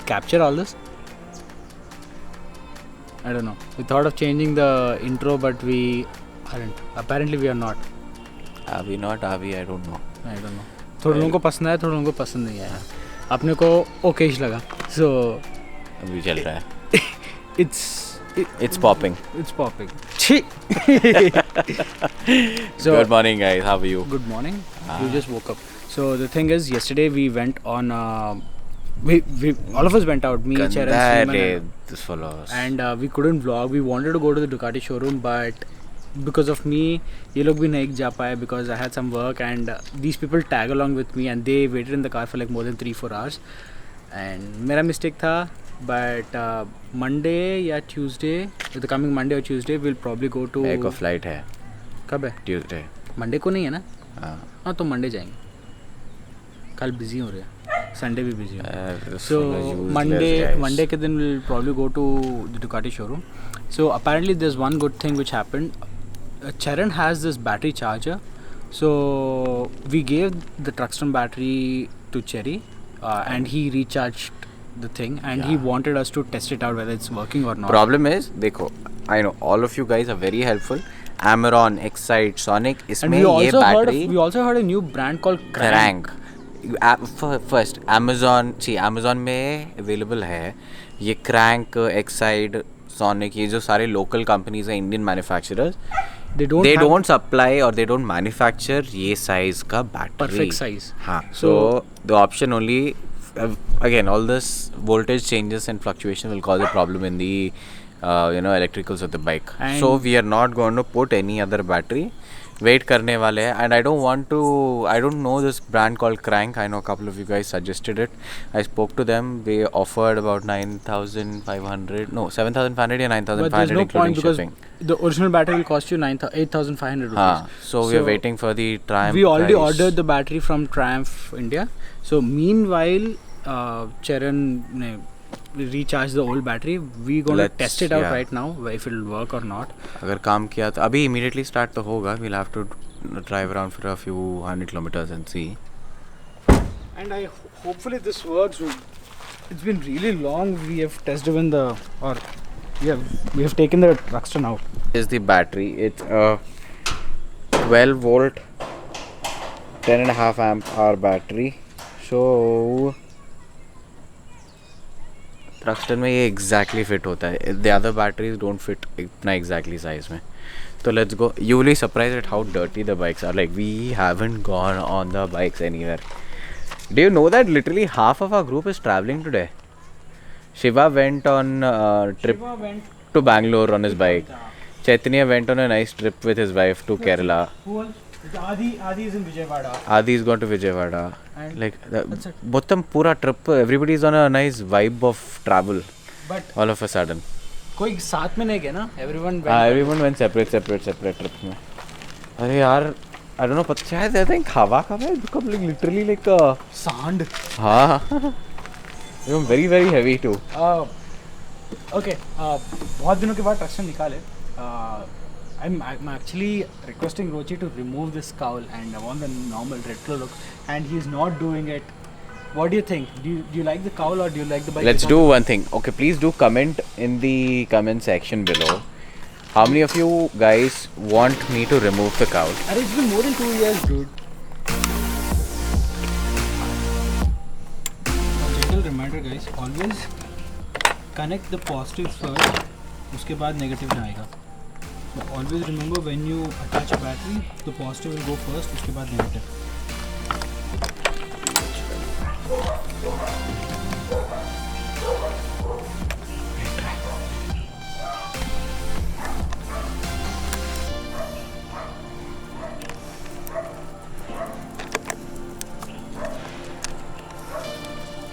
capture all this? I don't know. We thought of changing the intro, but we aren't. Apparently, we are not. Are we not? Are we? I don't know. I don't know. थोड़े लोगों को पसंद आया, थोड़े लोगों को पसंद नहीं आया. अपने को ओकेश लगा. So. अभी चल रहा है. It's popping. It's popping. So, good morning, guys. How are you? Good morning. You just woke up. So the thing is, yesterday we went on. We all of us went out. Me, Charan, and we couldn't vlog. We wanted to go to the Ducati showroom, but because of me, ये लोग भी नहीं जा पाए because I had some work, and these people tag along with me, and they waited in the car for like more than 3-4 hours. And मेरा mistake था. But Monday या Tuesday, the coming Monday or Tuesday, we'll probably go to. मेरे को flight है. कब है? Tuesday. Monday को नहीं है ना? हाँ तो Monday जाएंगे. कल busy हो रहे हैं. Sunday भी busy हो. So Monday के दिन we'll probably go to the Ducati showroom. So apparently there's one good thing which happened. Charan has this battery charger. So we gave the Thruxton battery to Cherry, and he recharged the thing, and he wanted us to test it out whether it's working or not. Problem is, देखो, I know all of you guys are very helpful. Amaron, Excite, Sonic, इसमें ये battery. We also heard a new brand called Crank. First, Amazon में available है ये Crank, Excite, Sonic, ये जो सारे local companies हैं, Indian manufacturers. They don't supply or they don't manufacture ये size का battery. Perfect size. हाँ. So the option only. Again, all this voltage changes and fluctuation will cause a problem in the electricals of the bike. And so we are not going to put any other battery. Wait करने वाले हैं. And I don't know this brand called Crank. I know a couple of you guys suggested it. I spoke to them. They offered about 7,500 या 9,500 including shipping. The original battery will cost you 8,500 rupees. So we are waiting for the Triumph. We already ordered the battery from Triumph India. So meanwhile, Charan recharge the old battery. We're going to test it out right now, if it will work or not. अगर काम किया तो अभी immediately start तो होगा. We'll have to drive around for a few hundred kilometers and see. And hopefully this works. It's been really long. We have test driven we have taken the Thruxton out. This is the battery. It's a 12 volt 10.5 amp hour battery. So Thruxton में ये exactly fit होता है. The other batteries don't fit इतना exactly size में. So let's go. You will be surprised at how dirty the bikes are. Like we haven't gone on the bikes anywhere. Do you know that literally half of our group is traveling today? Shiva went on a trip to Bangalore on his bike. Chaitanya went on a nice trip with his wife to Kerala. Who else? Adi is in Vijayawada. Adi is going to Vijayawada. Like bottom pura trip, everybody is on a nice vibe of travel. But all of a sudden. कोई साथ में नहीं गया ना? Everyone went separate trips में. अरे यार, I don't know, पता शायद I think हवा का है become literally like sand. हाँ. Become very very heavy too. Okay. बहुत दिनों के बाद Thruxton निकाले. I'm actually requesting Rochi to remove this cowl, and I want the normal retro look, and he's not doing it. What do you think? Do you like the cowl or do you like the bike? Let's do one thing. Okay, please do comment in the comment section below. How many of you guys want me to remove the cowl? It's been more than 2 years, dude. A gentle reminder, guys. Always connect the positive first. उसके बाद negative ना आएगा. But always remember, when you attach a battery, the positive will go first, उसके बाद negative.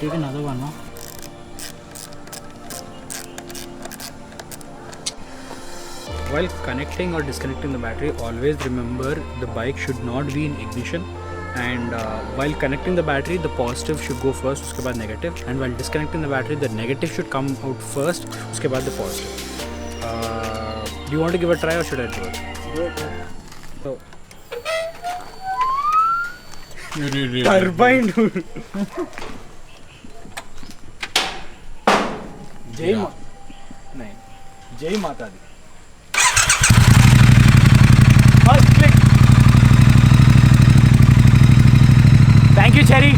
Take another one, no? While connecting or disconnecting the battery, always remember the bike should not be in ignition, and while connecting the battery, the positive should go first, उसके बाद negative, and while disconnecting the battery, the negative should come out first, उसके बाद the positive. Do you want to give a try or should I do it? Do it. So, turbine, dude. जय मा नहीं जय माता the first click thank you cherry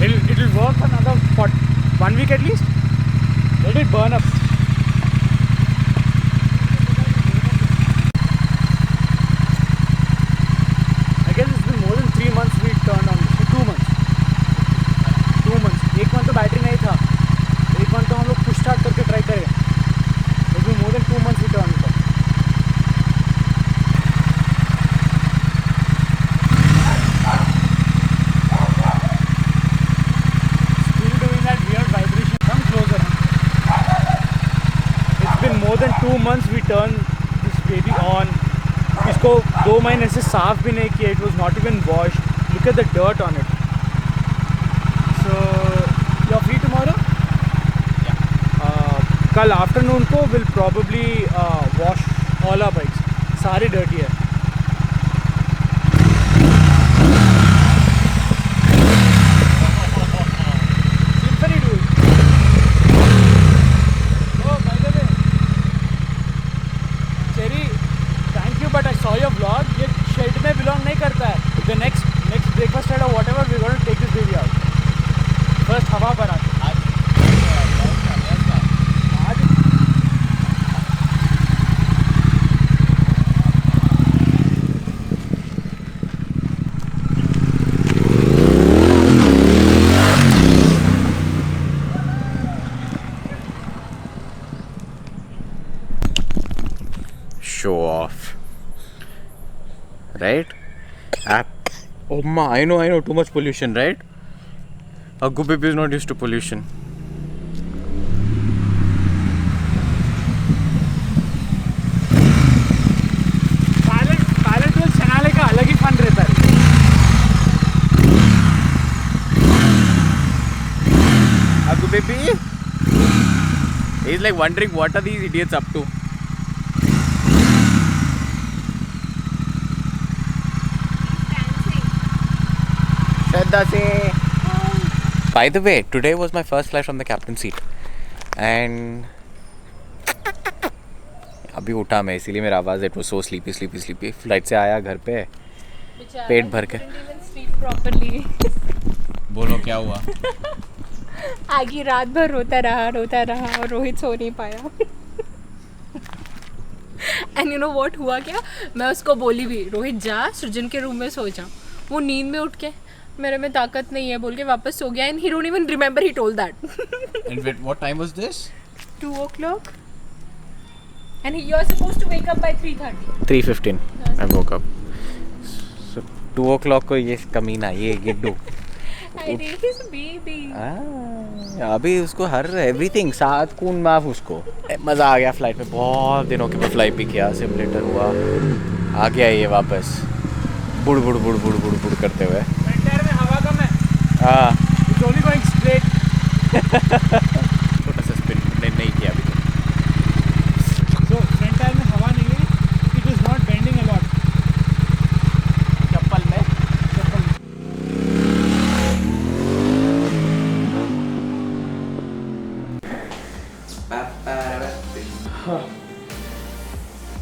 it will work for another 1 week at least. Let it burn up. I guess it's been more than 3 months we turned on this. 2 months. 2 months. एक month तो battery नहीं था. एक month तो हम लोग push start करके try करें. It's been more than 2 months we turned it on. More than 2 months we turned this baby on. इसको 2 महीने से साफ भी नहीं किया. It was not even washed. Look at the dirt on it. So you're free tomorrow? Yeah. कल afternoon को we'll probably wash all our bikes. सारे dirty है. But I saw your vlog. ये shed में belong नहीं करता है. The next breakfast shed or whatever, we're going to take this baby out. First हवा बनाते. आज. Show off. Right? Oh ma, I know, too much pollution, right? Aggu baby is not used to pollution. Pilot will चनाले का अलग ही fun रहता है. Aggu baby, he's like wondering what are these idiots up to. By the way, today was my first flight from the captain seat and अभी उठा मैं इसीलिए मेरा आवाज़ it was so sleepy. Flight से आया घर पे पेट भर के. बोलो क्या हुआ? आगे रात भर रोता रहा और रोहित सो नहीं पाया. एंड यू नो व्हाट हुआ क्या, मैं उसको बोली भी रोहित जा सृजन के रूम में सो जा. वो नींद में उठ के मेरे में ताकत नहीं है बोल के वापस सो गया. And he don't even remember he told that. And wait, what time was this? 2 o'clock. And you are supposed to wake up by 3:30. 3:15 I woke up. So 2 o'clock को ये कमीना ये गिड्डू. अरे his baby. अभी उसको हर एवरीथिंग साथ कून माफ उसको. मज़ा आ गया फ्लाइट में. बहुत दिनों के बाद फ्लाइट भी किया. सिमुलेटर हुआ. आ गया ये वापस बुड़ करते हुए. हाँ. It's only going straight. छोटा सा स्पिन नहीं किया अभी. So front tire में हवा नहीं है. It is not bending a lot. चप्पल में.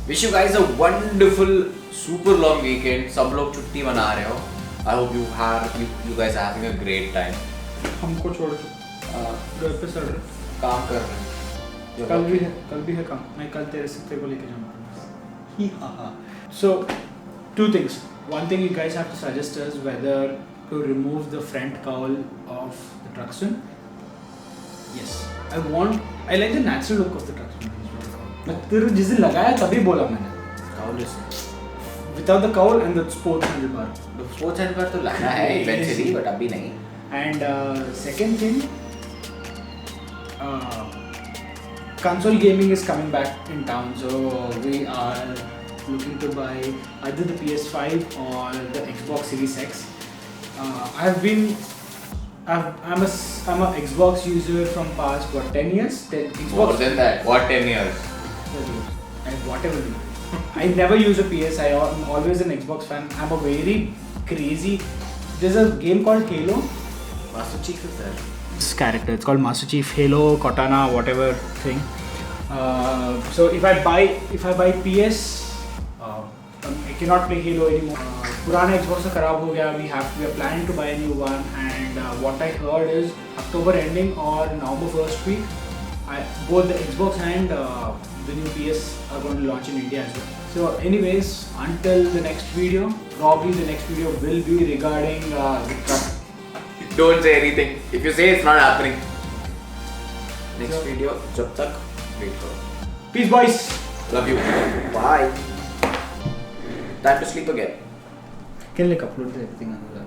Wish you guys a wonderful, super long weekend. सब लोग छुट्टी मना रहे हो. I hope you guys are having a great time. हमको छोड़ के घर पे सड़ रहे. काम कर रहे हैं. कल भी है काम. मैं कल तेरे से तेरे को लेके जाऊँगा. So 2 things. One thing you guys have to suggest us whether to remove the front cowl of the Thruxton. Yes, I like the natural look of the Thruxton. मैं तेरे जिस दिन लगाया तभी बोला मैंने. Cowl is without the cowl and the sports handlebar. The sports handlebar तो लाना है eventually, but अभी नहीं. And second thing, console gaming is coming back in town, so we are looking to buy either the PS5 or the Xbox Series X. I'm a Xbox user from past 10 years. Xbox. More than that. What 10 years? Whatever. I never use a PS. I'm always an Xbox fan. I'm a very crazy. There's a game called Halo. Master Chief is there. This character, it's called Master Chief Halo Cortana whatever thing. So if I buy PS, I cannot play Halo anymore. Purana Xbox se kharab ho gaya. We are planning to buy a new one, and what I heard is October ending or November first week, both the Xbox and the new PS are going to launch in India as well. So anyways, until the next video, probably the next video will be regarding the truck. Don't say anything. If you say it's not happening. Next video, jab tak, wait for it. Peace boys. Love you. Bye. Time to sleep again. Can like upload everything on the